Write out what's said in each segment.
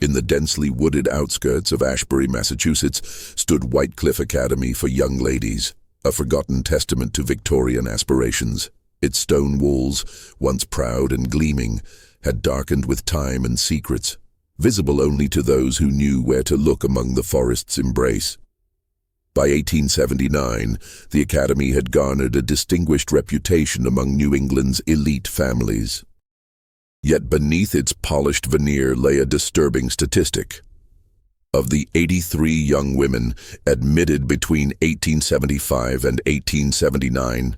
In the densely wooded outskirts of Ashbury, Massachusetts, stood Whitecliff Academy for Young Ladies, a forgotten testament to Victorian aspirations. Its stone walls, once proud and gleaming, had darkened with time and secrets, visible only to those who knew where to look among the forest's embrace. By 1879, the Academy had garnered a distinguished reputation among New England's elite families. Yet beneath its polished veneer lay a disturbing statistic. Of the 83 young women admitted between 1875 and 1879,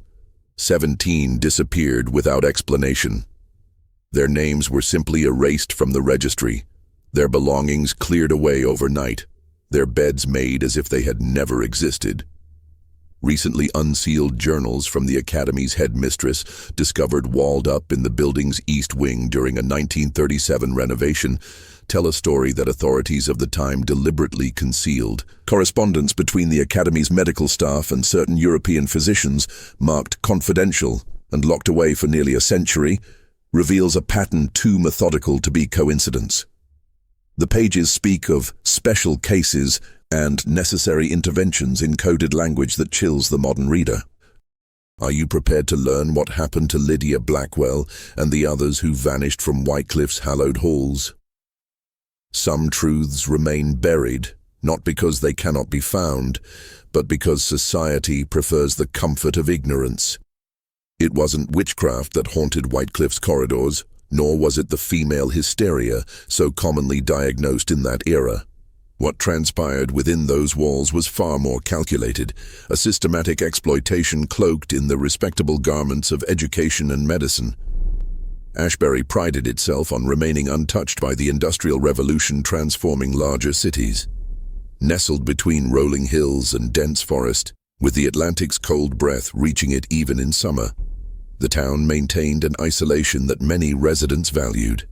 17 disappeared without explanation. Their names were simply erased from the registry, their belongings cleared away overnight, their beds made as if they had never existed. Recently unsealed journals from the Academy's headmistress, discovered walled up in the building's east wing during a 1937 renovation, tell a story that authorities of the time deliberately concealed. Correspondence between the Academy's medical staff and certain European physicians, marked confidential and locked away for nearly a century, reveals a pattern too methodical to be coincidence. The pages speak of special cases and necessary interventions in coded language that chills the modern reader. Are you prepared to learn what happened to Lydia Blackwell and the others who vanished from Whitecliff's hallowed halls? Some truths remain buried, not because they cannot be found, but because society prefers the comfort of ignorance. It wasn't witchcraft that haunted Whitecliff's corridors, nor was it the female hysteria so commonly diagnosed in that era. What transpired within those walls was far more calculated, a systematic exploitation cloaked in the respectable garments of education and medicine. Ashbury prided itself on remaining untouched by the Industrial Revolution transforming larger cities. Nestled between rolling hills and dense forest, with the Atlantic's cold breath reaching it even in summer, the town maintained an isolation that many residents valued.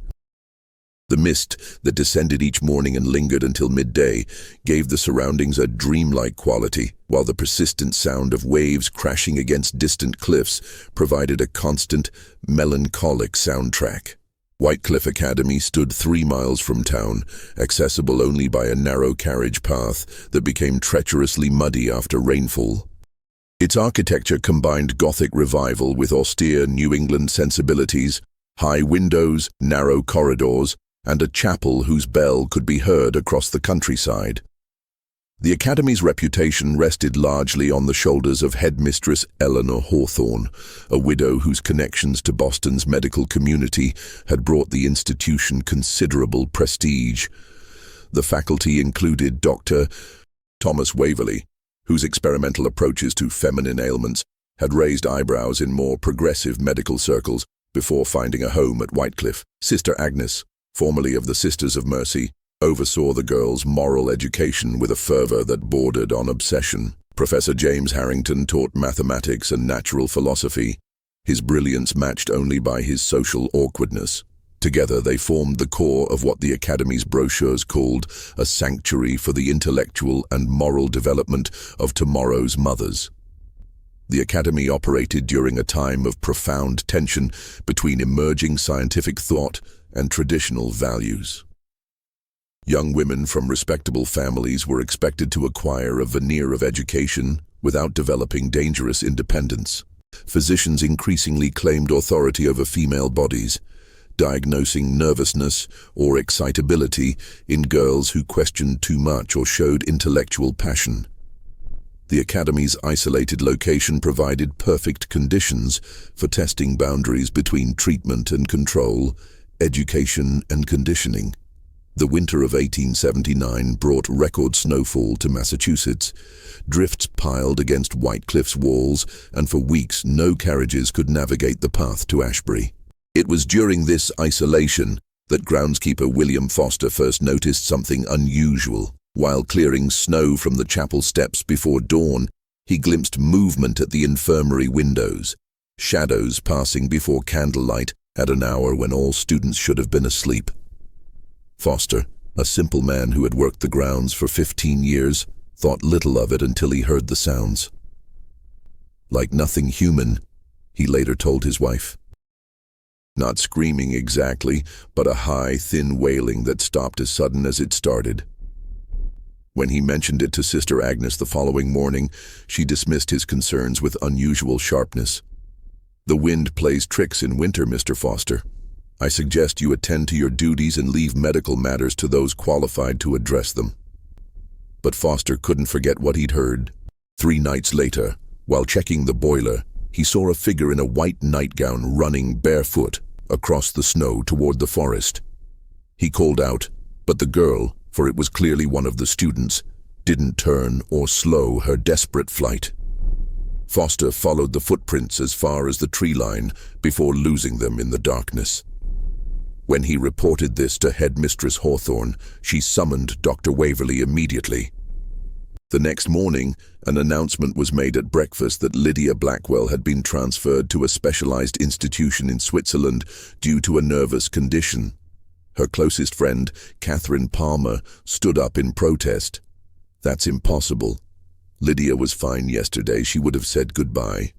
The mist that descended each morning and lingered until midday gave the surroundings a dreamlike quality, while the persistent sound of waves crashing against distant cliffs provided a constant, melancholic soundtrack. Whitecliff Academy stood 3 miles from town, accessible only by a narrow carriage path that became treacherously muddy after rainfall. Its architecture combined Gothic revival with austere New England sensibilities, high windows, narrow corridors, and a chapel whose bell could be heard across the countryside. The Academy's reputation rested largely on the shoulders of headmistress Eleanor Hawthorne, a widow whose connections to Boston's medical community had brought the institution considerable prestige. The faculty included Dr. Thomas Waverley, whose experimental approaches to feminine ailments had raised eyebrows in more progressive medical circles before finding a home at Whitecliff. Sister Agnes, formerly of the Sisters of Mercy, oversaw the girls' moral education with a fervor that bordered on obsession. Professor James Harrington taught mathematics and natural philosophy, his brilliance matched only by his social awkwardness. Together they formed the core of what the Academy's brochures called a sanctuary for the intellectual and moral development of tomorrow's mothers. The Academy operated during a time of profound tension between emerging scientific thought and traditional values. Young women from respectable families were expected to acquire a veneer of education without developing dangerous independence. Physicians increasingly claimed authority over female bodies, diagnosing nervousness or excitability in girls who questioned too much or showed intellectual passion. The Academy's isolated location provided perfect conditions for testing boundaries between treatment and control, education and conditioning. The winter of 1879 brought record snowfall to Massachusetts. Drifts piled against Whitecliff's walls, and for weeks no carriages could navigate the path to Ashbury. It was during this isolation that groundskeeper William Foster first noticed something unusual. While clearing snow from the chapel steps before dawn, he glimpsed movement at the infirmary windows, shadows passing before candlelight at an hour when all students should have been asleep. Foster, a simple man who had worked the grounds for 15 years, thought little of it until he heard the sounds. Like nothing human, he later told his wife. Not screaming exactly, but a high, thin wailing that stopped as sudden as it started. When he mentioned it to Sister Agnes the following morning, she dismissed his concerns with unusual sharpness. "The wind plays tricks in winter, Mr. Foster. I suggest you attend to your duties and leave medical matters to those qualified to address them." But Foster couldn't forget what he'd heard. 3 nights later, while checking the boiler, he saw a figure in a white nightgown running barefoot across the snow toward the forest. He called out, but the girl, for it was clearly one of the students, didn't turn or slow her desperate flight. Foster followed the footprints as far as the tree line before losing them in the darkness. When he reported this to Headmistress Hawthorne, she summoned Dr. Waverley immediately. The next morning, an announcement was made at breakfast that Lydia Blackwell had been transferred to a specialized institution in Switzerland due to a nervous condition. Her closest friend, Catherine Palmer, stood up in protest. "That's impossible. Lydia was fine yesterday. She would have said goodbye."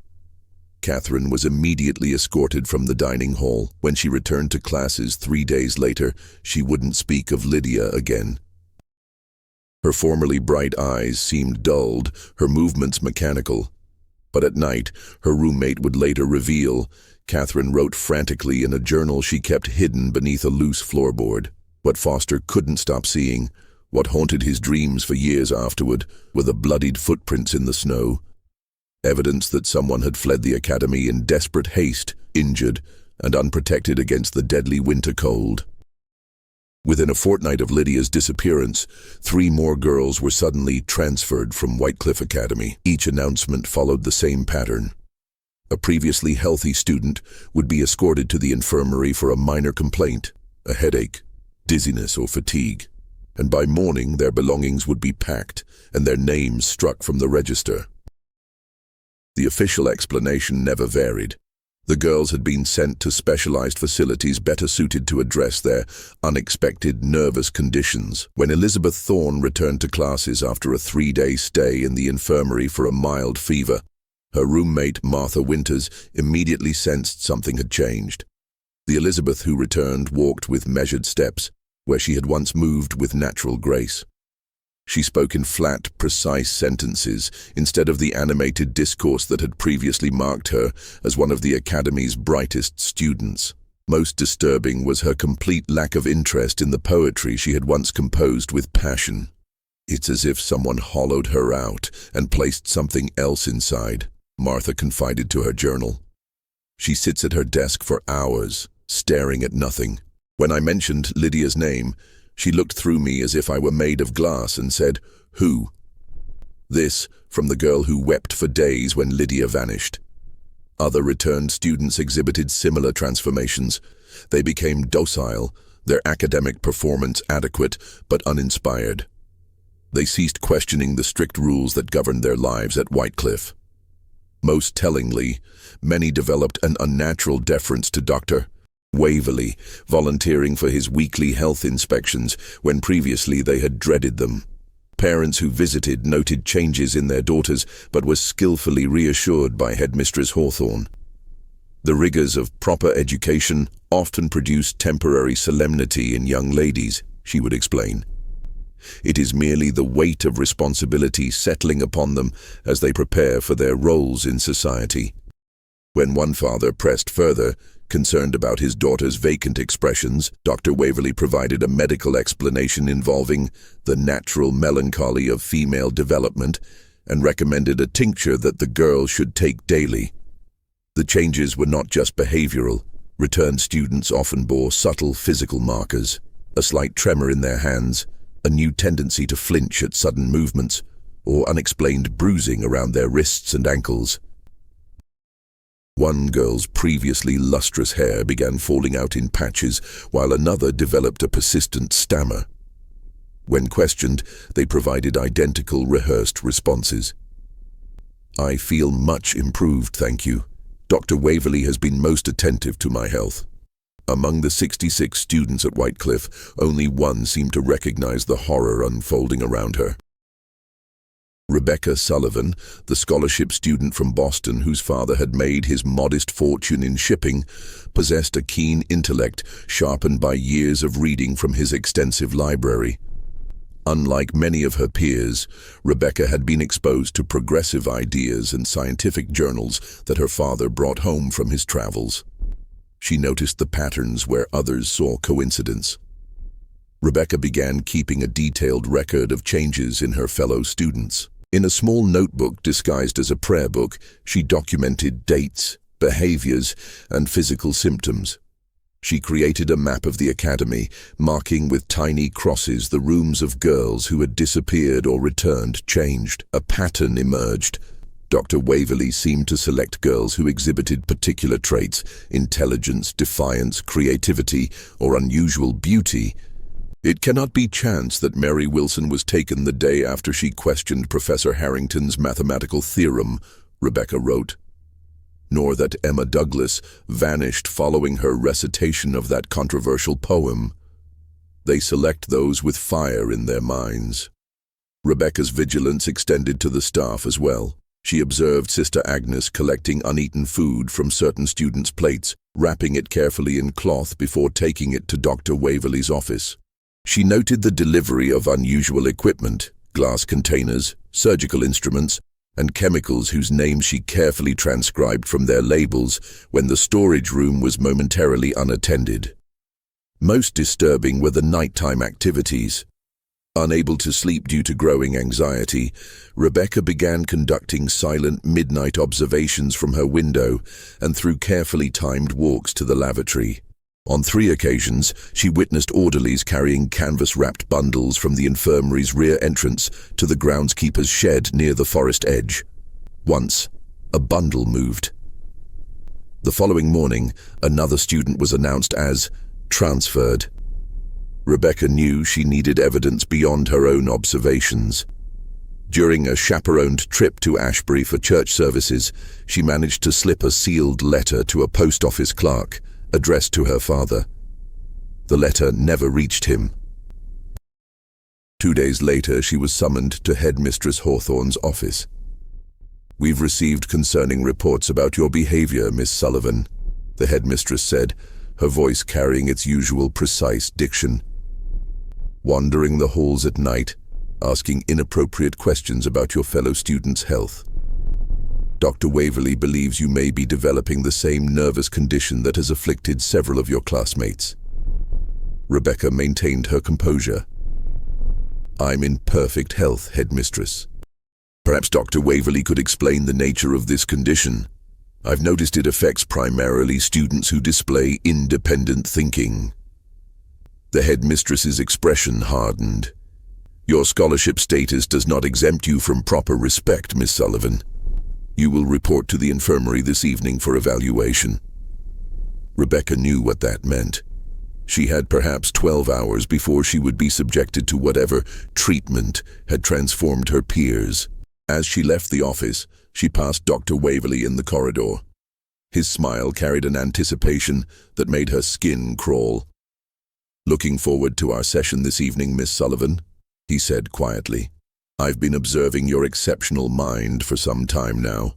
Catherine was immediately escorted from the dining hall. When she returned to classes 3 days later, she wouldn't speak of Lydia again. Her formerly bright eyes seemed dulled, her movements mechanical. But at night, her roommate would later reveal, Catherine wrote frantically in a journal she kept hidden beneath a loose floorboard. What Foster couldn't stop seeing, what haunted his dreams for years afterward, were the bloodied footprints in the snow. Evidence that someone had fled the academy in desperate haste, injured, and unprotected against the deadly winter cold. Within a fortnight of Lydia's disappearance, 3 more girls were suddenly transferred from Whitecliff Academy. Each announcement followed the same pattern. A previously healthy student would be escorted to the infirmary for a minor complaint, a headache, dizziness, or fatigue, and by morning their belongings would be packed and their names struck from the register. The official explanation never varied. The girls had been sent to specialized facilities better suited to address their unexpected nervous conditions. When Elizabeth Thorne returned to classes after a 3-day stay in the infirmary for a mild fever, her roommate, Martha Winters, immediately sensed something had changed. The Elizabeth who returned walked with measured steps, where she had once moved with natural grace. She spoke in flat, precise sentences instead of the animated discourse that had previously marked her as one of the academy's brightest students. Most disturbing was her complete lack of interest in the poetry she had once composed with passion. "It's as if someone hollowed her out and placed something else inside," Martha confided to her journal. "She sits at her desk for hours, staring at nothing. When I mentioned Lydia's name, she looked through me as if I were made of glass and said, 'Who?' This from the girl who wept for days when Lydia vanished. Other returned students exhibited similar transformations. They became docile, their academic performance adequate but uninspired. They ceased questioning the strict rules that governed their lives at Whitecliff. Most tellingly, many developed an unnatural deference to Dr. Waverley, volunteering for his weekly health inspections when previously they had dreaded them. Parents who visited noted changes in their daughters but were skillfully reassured by Headmistress Hawthorne. The rigors of proper education often produce temporary solemnity in young ladies, she would explain. It is merely the weight of responsibility settling upon them as they prepare for their roles in society. When one father pressed further, concerned about his daughter's vacant expressions, Dr. Waverley provided a medical explanation involving the natural melancholy of female development and recommended a tincture that the girl should take daily. The changes were not just behavioral. Returned students often bore subtle physical markers, a slight tremor in their hands, a new tendency to flinch at sudden movements, or unexplained bruising around their wrists and ankles. One girl's previously lustrous hair began falling out in patches, while another developed a persistent stammer. When questioned, they provided identical rehearsed responses. "I feel much improved, thank you. Dr. Waverley has been most attentive to my health." Among the 66 students at Whitecliff, only one seemed to recognize the horror unfolding around her. Rebecca Sullivan, the scholarship student from Boston whose father had made his modest fortune in shipping, possessed a keen intellect sharpened by years of reading from his extensive library. Unlike many of her peers, Rebecca had been exposed to progressive ideas and scientific journals that her father brought home from his travels. She noticed the patterns where others saw coincidence. Rebecca began keeping a detailed record of changes in her fellow students. In a small notebook disguised as a prayer book, she documented dates, behaviors, and physical symptoms. She created a map of the academy, marking with tiny crosses the rooms of girls who had disappeared or returned changed. A pattern emerged. Dr. Waverley seemed to select girls who exhibited particular traits: intelligence, defiance, creativity, or unusual beauty. It cannot be chance that Mary Wilson was taken the day after she questioned Professor Harrington's mathematical theorem, Rebecca wrote. Nor that Emma Douglas vanished following her recitation of that controversial poem. They select those with fire in their minds. Rebecca's vigilance extended to the staff as well. She observed Sister Agnes collecting uneaten food from certain students' plates, wrapping it carefully in cloth before taking it to Dr. Waverley's office. She noted the delivery of unusual equipment, glass containers, surgical instruments, and chemicals whose names she carefully transcribed from their labels when the storage room was momentarily unattended. Most disturbing were the nighttime activities. Unable to sleep due to growing anxiety, Rebecca began conducting silent midnight observations from her window and through carefully timed walks to the lavatory. On 3 occasions, she witnessed orderlies carrying canvas-wrapped bundles from the infirmary's rear entrance to the groundskeeper's shed near the forest edge. Once, a bundle moved. The following morning, another student was announced as transferred. Rebecca knew she needed evidence beyond her own observations. During a chaperoned trip to Ashbury for church services, she managed to slip a sealed letter to a post office clerk, addressed to her father. The letter never reached him. 2 days later, she was summoned to Headmistress Hawthorne's office. "We've received concerning reports about your behavior, Miss Sullivan," the headmistress said, her voice carrying its usual precise diction. "Wandering the halls at night, asking inappropriate questions about your fellow students' health. Dr. Waverley believes you may be developing the same nervous condition that has afflicted several of your classmates." Rebecca maintained her composure. "I'm in perfect health, headmistress. Perhaps Dr. Waverley could explain the nature of this condition. I've noticed it affects primarily students who display independent thinking." The headmistress's expression hardened. "Your scholarship status does not exempt you from proper respect, Miss Sullivan. You will report to the infirmary this evening for evaluation." Rebecca knew what that meant. She had perhaps 12 hours before she would be subjected to whatever treatment had transformed her peers. As she left the office, she passed Dr. Waverley in the corridor. His smile carried an anticipation that made her skin crawl. "Looking forward to our session this evening, Miss Sullivan," he said quietly. "I've been observing your exceptional mind for some time now."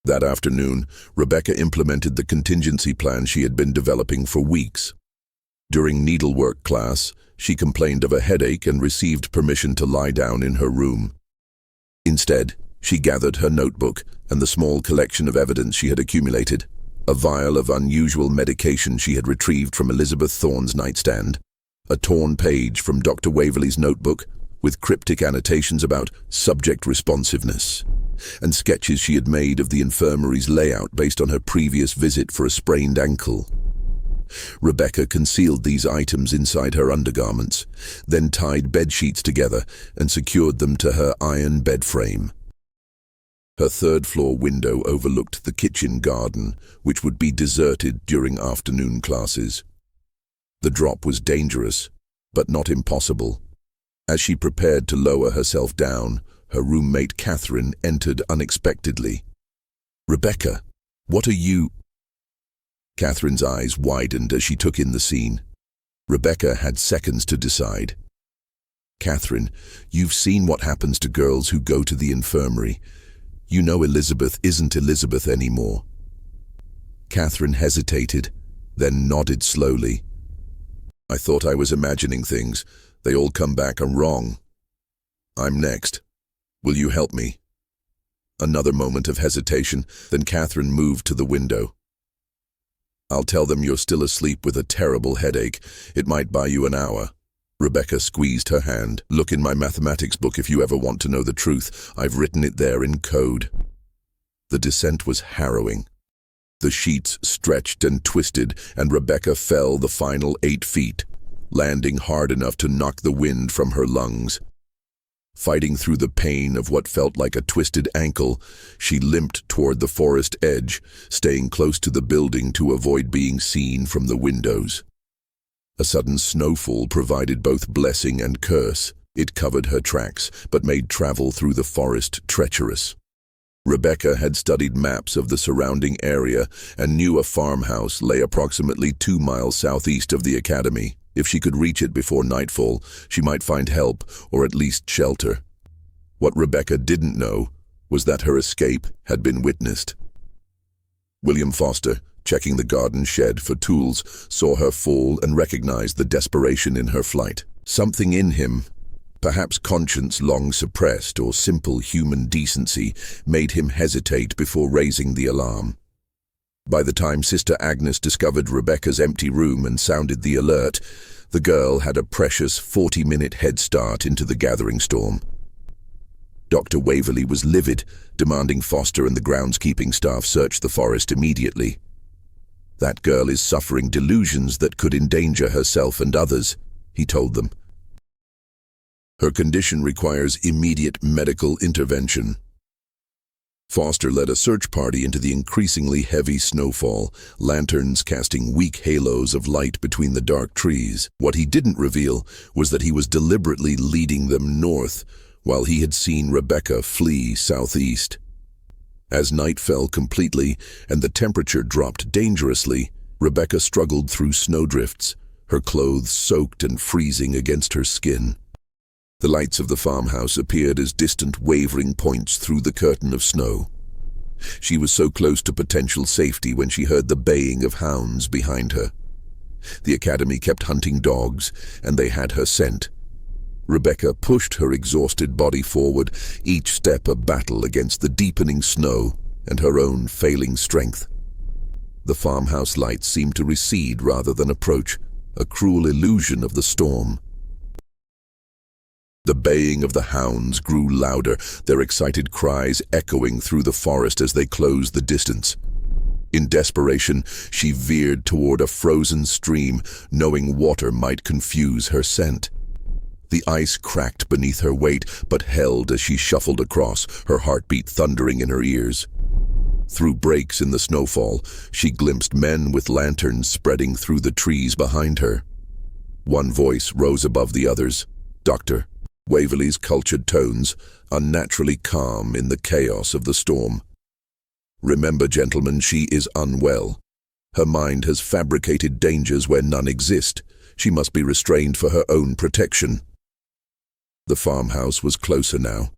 That afternoon, Rebecca implemented the contingency plan she had been developing for weeks. During needlework class, she complained of a headache and received permission to lie down in her room. Instead, she gathered her notebook and the small collection of evidence she had accumulated, a vial of unusual medication she had retrieved from Elizabeth Thorne's nightstand, a torn page from Dr. Waverley's notebook, with cryptic annotations about subject responsiveness, and sketches she had made of the infirmary's layout based on her previous visit for a sprained ankle. Rebecca concealed these items inside her undergarments, then tied bedsheets together and secured them to her iron bed frame. Her third-floor window overlooked the kitchen garden, which would be deserted during afternoon classes. The drop was dangerous, but not impossible. As she prepared to lower herself down, her roommate Catherine entered unexpectedly. "Rebecca, what are you—" Catherine's eyes widened as she took in the scene. Rebecca had seconds to decide. Catherine, you've seen what happens to girls who go to the infirmary. You know Elizabeth isn't Elizabeth anymore. Catherine hesitated, then nodded slowly. I thought I was imagining things. They all come back wrong. I'm next. Will you help me? Another moment of hesitation, then Catherine moved to the window. I'll tell them you're still asleep with a terrible headache. It might buy you an hour. Rebecca squeezed her hand. Look in my mathematics book if you ever want to know the truth. I've written it there in code. The descent was harrowing. The sheets stretched and twisted, and Rebecca fell the final 8 feet, landing hard enough to knock the wind from her lungs. Fighting through the pain of what felt like a twisted ankle, she limped toward the forest edge, staying close to the building to avoid being seen from the windows. A sudden snowfall provided both blessing and curse. It covered her tracks, but made travel through the forest treacherous. Rebecca had studied maps of the surrounding area and knew a farmhouse lay approximately 2 miles southeast of the academy. If she could reach it before nightfall, she might find help or at least shelter. What Rebecca didn't know was that her escape had been witnessed. William Foster, checking the garden shed for tools, saw her fall and recognized the desperation in her flight. Something in him, perhaps conscience long suppressed or simple human decency, made him hesitate before raising the alarm. By the time Sister Agnes discovered Rebecca's empty room and sounded the alert, the girl had a precious 40-minute head start into the gathering storm. Dr. Waverley was livid, demanding Foster and the groundskeeping staff search the forest immediately. That girl is suffering delusions that could endanger herself and others, he told them. Her condition requires immediate medical intervention. Foster led a search party into the increasingly heavy snowfall, lanterns casting weak halos of light between the dark trees. What he didn't reveal was that he was deliberately leading them north, while he had seen Rebecca flee southeast. As night fell completely and the temperature dropped dangerously, Rebecca struggled through snowdrifts, her clothes soaked and freezing against her skin. The lights of the farmhouse appeared as distant wavering points through the curtain of snow. She was so close to potential safety when she heard the baying of hounds behind her. The academy kept hunting dogs, and they had her scent. Rebecca pushed her exhausted body forward, each step a battle against the deepening snow and her own failing strength. The farmhouse lights seemed to recede rather than approach, a cruel illusion of the storm. The baying of the hounds grew louder, their excited cries echoing through the forest as they closed the distance. In desperation, she veered toward a frozen stream, knowing water might confuse her scent. The ice cracked beneath her weight, but held as she shuffled across, her heartbeat thundering in her ears. Through breaks in the snowfall, she glimpsed men with lanterns spreading through the trees behind her. One voice rose above the others, Dr. Waverley's cultured tones, unnaturally calm in the chaos of the storm. Remember, gentlemen, she is unwell. Her mind has fabricated dangers where none exist. She must be restrained for her own protection. The farmhouse was closer now,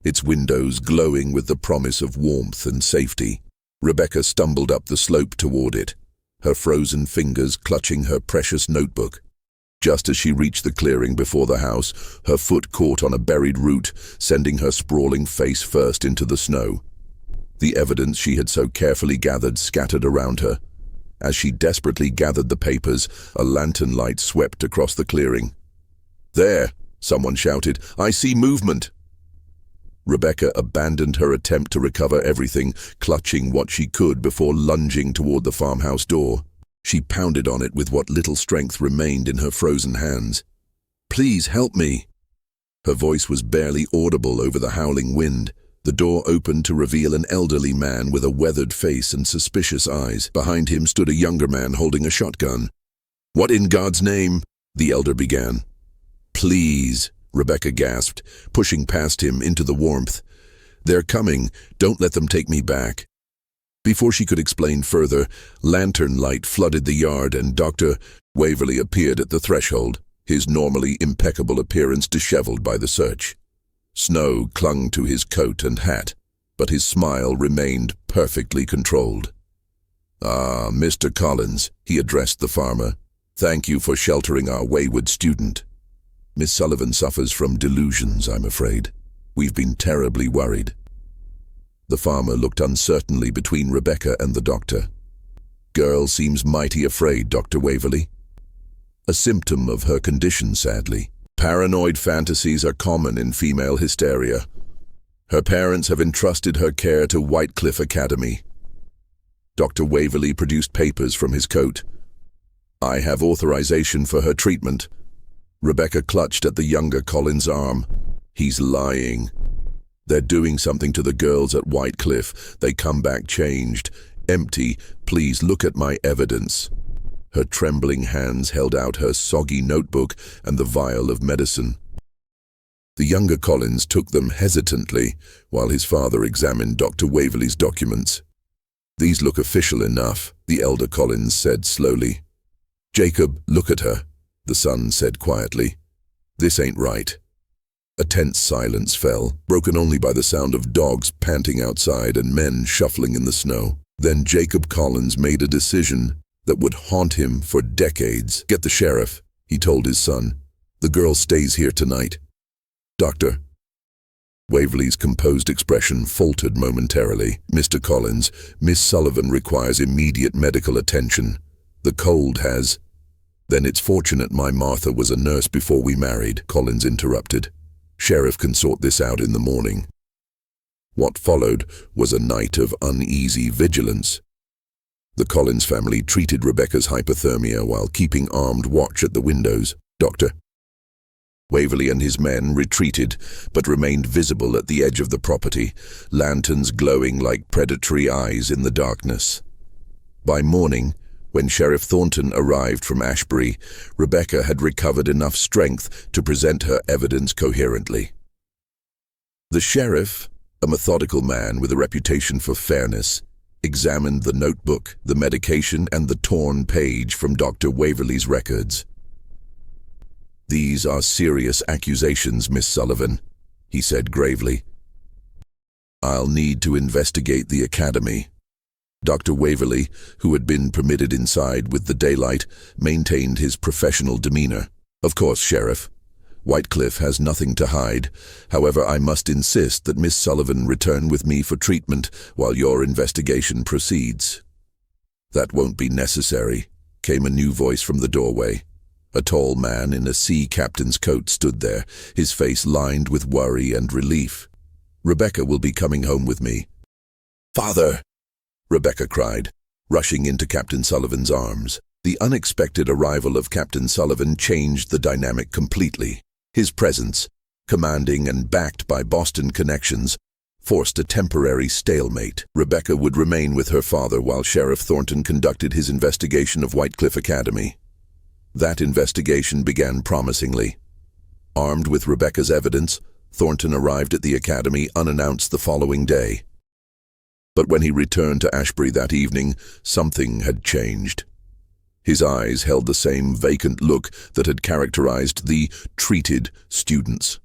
its windows glowing with the promise of warmth and safety. Rebecca stumbled up the slope toward it, her frozen fingers clutching her precious notebook. Just as she reached the clearing before the house, her foot caught on a buried root, sending her sprawling face first into the snow. The evidence she had so carefully gathered scattered around her. As she desperately gathered the papers, a lantern light swept across the clearing. "There!" someone shouted. "I see movement!" Rebecca abandoned her attempt to recover everything, clutching what she could before lunging toward the farmhouse door. She pounded on it with what little strength remained in her frozen hands. "Please help me!" Her voice was barely audible over the howling wind. The door opened to reveal an elderly man with a weathered face and suspicious eyes. Behind him stood a younger man holding a shotgun. "What in God's name?" the elder began. "Please," Rebecca gasped, pushing past him into the warmth. "They're coming. Don't let them take me back." Before she could explain further, lantern light flooded the yard and Dr. Waverley appeared at the threshold. his normally impeccable appearance disheveled by the search. Snow clung to his coat and hat, but his smile remained perfectly controlled. "Ah, Mr. Collins," he addressed the farmer. "Thank you for sheltering our wayward student. Miss Sullivan suffers from delusions, I'm afraid. We've been terribly worried." The farmer looked uncertainly between Rebecca and the doctor. "Girl seems mighty afraid, Dr. Waverley." "A symptom of her condition, sadly. Paranoid fantasies are common in female hysteria. Her parents have entrusted her care to Whitecliff Academy." Dr. Waverley produced papers from his coat. "I have authorization for her treatment." Rebecca clutched at the younger Collins' arm. "He's lying. They're doing something to the girls at Whitecliff. They come back changed. Empty. Please look at my evidence." Her trembling hands held out her soggy notebook and the vial of medicine. The younger Collins took them hesitantly while his father examined Dr. Waverley's documents. "These look official enough," the elder Collins said slowly. "Jacob, look at her," the son said quietly. "This ain't right." A tense silence fell, broken only by the sound of dogs panting outside and men shuffling in the snow. Then Jacob Collins made a decision that would haunt him for decades. "Get the sheriff," he told his son. "The girl stays here tonight." "Doctor." Waverley's composed expression faltered momentarily. "Mr. Collins, Miss Sullivan requires immediate medical attention. The cold has—" "Then it's fortunate my Martha was a nurse before we married," Collins interrupted. "Sheriff can sort this out in the morning." What followed was a night of uneasy vigilance. The Collins family treated Rebecca's hypothermia while keeping armed watch at the windows. "Doctor." Waverley and his men retreated, but remained visible at the edge of the property, lanterns glowing like predatory eyes in the darkness. By morning, when Sheriff Thornton arrived from Ashbury, Rebecca had recovered enough strength to present her evidence coherently. The sheriff, a methodical man with a reputation for fairness, examined the notebook, the medication, and the torn page from Dr. Waverley's records. "These are serious accusations, Miss Sullivan," he said gravely. "I'll need to investigate the academy." Dr. Waverley, who had been permitted inside with the daylight, maintained his professional demeanor. "Of course, Sheriff. Whitecliff has nothing to hide. However, I must insist that Miss Sullivan return with me for treatment while your investigation proceeds." "That won't be necessary," came a new voice from the doorway. A tall man in a sea captain's coat stood there, his face lined with worry and relief. "Rebecca will be coming home with me." "Father!" Rebecca cried, rushing into Captain Sullivan's arms. The unexpected arrival of Captain Sullivan changed the dynamic completely. His presence, commanding and backed by Boston connections, forced a temporary stalemate. Rebecca would remain with her father while Sheriff Thornton conducted his investigation of Whitecliff Academy. That investigation began promisingly. Armed with Rebecca's evidence, Thornton arrived at the academy unannounced the following day. But when he returned to Ashbury that evening, something had changed. His eyes held the same vacant look that had characterized the treated students.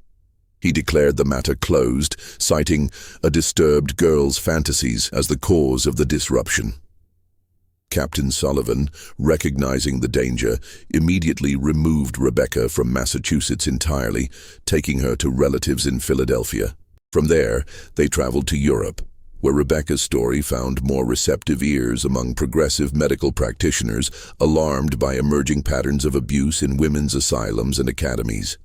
He declared the matter closed, citing a disturbed girl's fantasies as the cause of the disruption. Captain Sullivan, recognizing the danger, immediately removed Rebecca from Massachusetts entirely, taking her to relatives in Philadelphia. From there, they traveled to Europe, where Rebecca's story found more receptive ears among progressive medical practitioners alarmed by emerging patterns of abuse in women's asylums and academies.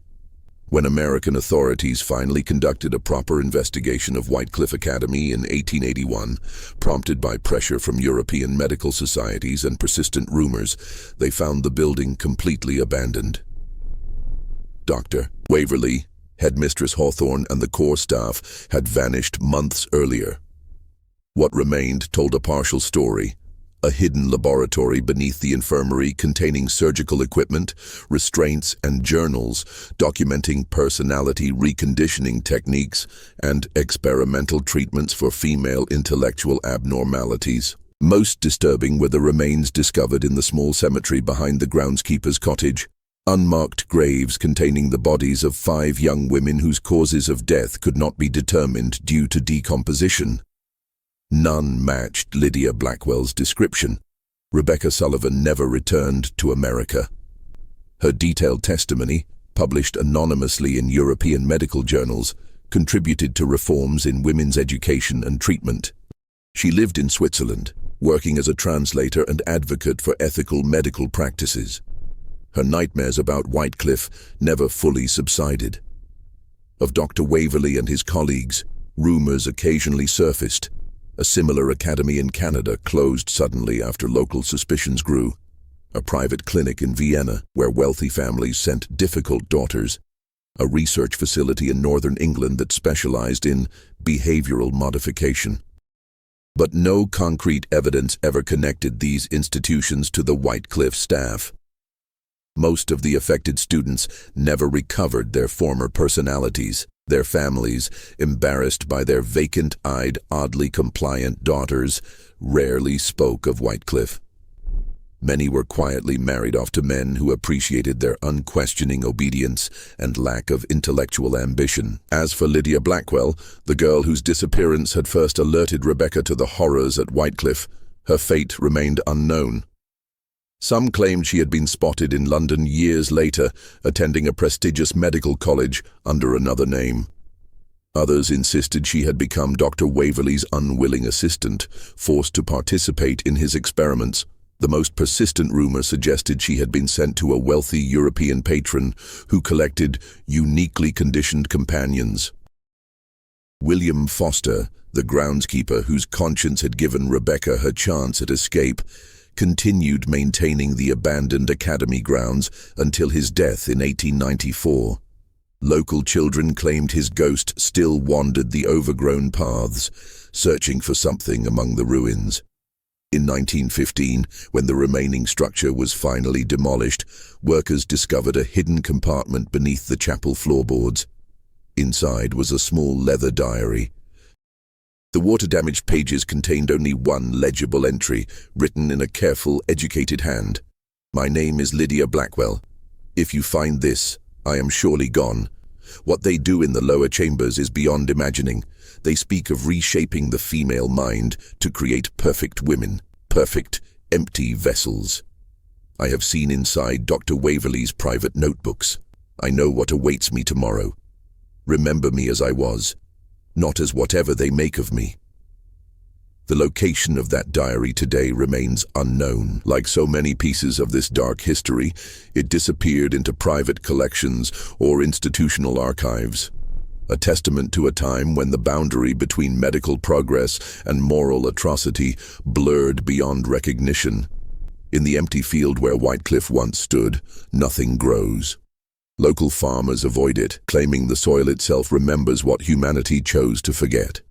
When American authorities finally conducted a proper investigation of Whitecliff Academy in 1881, prompted by pressure from European medical societies and persistent rumors, they found the building completely abandoned. Dr. Waverley, Headmistress Hawthorne, and the core staff had vanished months earlier. What remained told a partial story. A hidden laboratory beneath the infirmary containing surgical equipment, restraints, and journals documenting personality reconditioning techniques and experimental treatments for female intellectual abnormalities. Most disturbing were the remains discovered in the small cemetery behind the groundskeeper's cottage. Unmarked graves containing the bodies of 5 young women whose causes of death could not be determined due to decomposition. None matched Lydia Blackwell's description. Rebecca Sullivan never returned to America. Her detailed testimony, published anonymously in European medical journals, contributed to reforms in women's education and treatment. She lived in Switzerland, working as a translator and advocate for ethical medical practices. Her nightmares about Whitecliffe never fully subsided. Of Dr. Waverley and his colleagues, rumors occasionally surfaced. A similar academy in Canada closed suddenly after local suspicions grew. A private clinic in Vienna, where wealthy families sent difficult daughters. A research facility in northern England that specialized in behavioral modification. But no concrete evidence ever connected these institutions to the Whitecliffe staff. Most of the affected students never recovered their former personalities. Their families, embarrassed by their vacant-eyed, oddly compliant daughters, rarely spoke of Whitecliffe. Many were quietly married off to men who appreciated their unquestioning obedience and lack of intellectual ambition. As for Lydia Blackwell, the girl whose disappearance had first alerted Rebecca to the horrors at Whitecliffe, her fate remained unknown. Some claimed she had been spotted in London years later, attending a prestigious medical college under another name. Others insisted she had become Dr. Waverley's unwilling assistant, forced to participate in his experiments. The most persistent rumor suggested she had been sent to a wealthy European patron who collected uniquely conditioned companions. William Foster, the groundskeeper whose conscience had given Rebecca her chance at escape, continued maintaining the abandoned academy grounds until his death in 1894. Local children claimed his ghost still wandered the overgrown paths, searching for something among the ruins. In 1915, when the remaining structure was finally demolished, workers discovered a hidden compartment beneath the chapel floorboards. Inside was a small leather diary. The water-damaged pages contained only one legible entry, written in a careful, educated hand. "My name is Lydia Blackwell. If you find this, I am surely gone. What they do in the lower chambers is beyond imagining. They speak of reshaping the female mind to create perfect women, perfect, empty vessels. I have seen inside Dr. Waverley's private notebooks. I know what awaits me tomorrow. Remember me as I was, not as whatever they make of me." The location of that diary today remains unknown. Like so many pieces of this dark history, it disappeared into private collections or institutional archives. A testament to a time when the boundary between medical progress and moral atrocity blurred beyond recognition. In the empty field where Whitecliffe once stood, nothing grows. Local farmers avoid it, claiming the soil itself remembers what humanity chose to forget.